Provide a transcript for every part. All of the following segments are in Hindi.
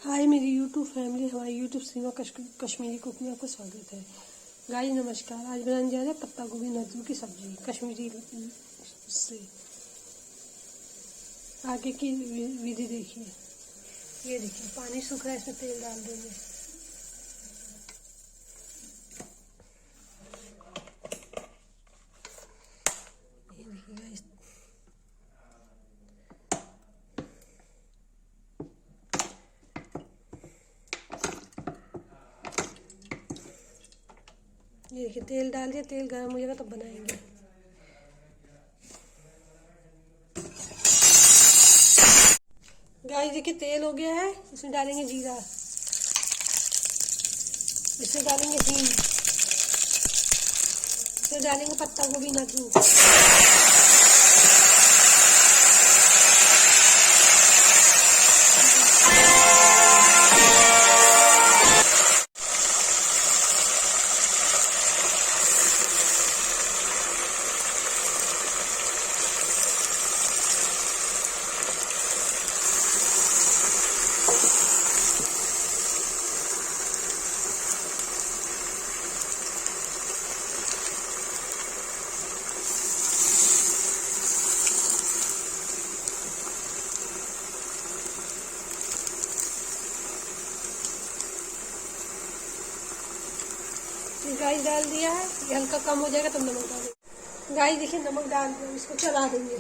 हाय मेरी यूट्यूब फैमिली, हमारी यूट्यूब सीमा कश्मीरी कुक में आपका स्वागत है। गाइस नमस्कार। आज बनाने जा रहे हैं पत्ता गोभी नद्दू की सब्जी कश्मीरी से। आगे की विधि देखिए। ये देखिए पानी सूख रहा है, इसमें तेल डाल देंगे। ये देखिए गाइस, ये देखिए तेल डाल दिया। तेल गर्म हो जाएगा तब बनाएंगे। गाइस देखिए तेल हो गया है, इसमें डालेंगे जीरा, इसमें डालेंगे हींग, इसमें डालेंगे पत्ता गोभी नद्दू, गाइस डाल दिया है। ये हल्का कम हो जाएगा तब नमक डालेंगे। गाइस देखिए नमक डाल दिया, इसको चला देंगे।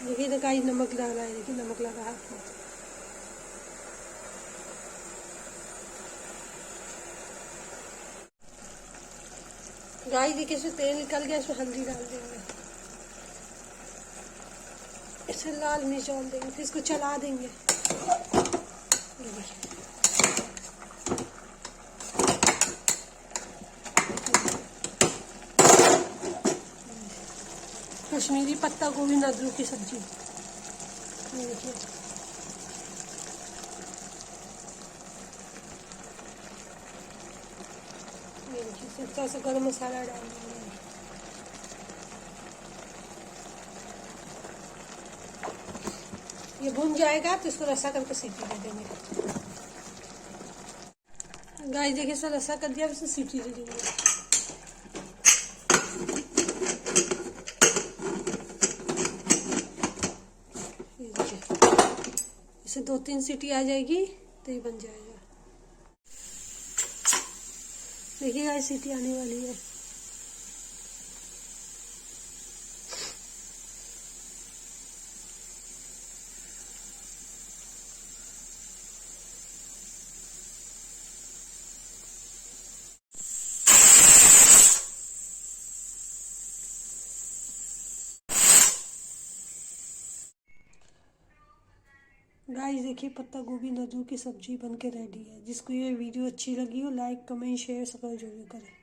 देखिए तो गाइस नमक डाला है, देखिए नमक लगा हाथ में। गाइस देखिए इसमें तेल निकल गया, इसमें हल्दी डाल देंगे, इसमें लाल मिर्च डाल देंगे, फिर इसको चला देंगे। कश्मीरी पत्ता गोभी नद्दू की सब्जी। ये देखिए थोड़ा सा गरम मसाला डाल देंगे। ये भुन जाएगा तो इसको रसा करके सीटी दे देंगे। गाइस देखिए सर रसा कर दिया, इसमें सीटी दे देंगे। इसे 2-3 सीटी आ जाएगी तो ये बन जाएगा। देखिए गाइस सीटी आने वाली है। गाइस देखिए पत्ता गोभी नद्दू की सब्जी बनके रेडी है। जिसको ये वीडियो अच्छी लगी हो लाइक कमेंट शेयर सब्सक्राइब जरूर करें।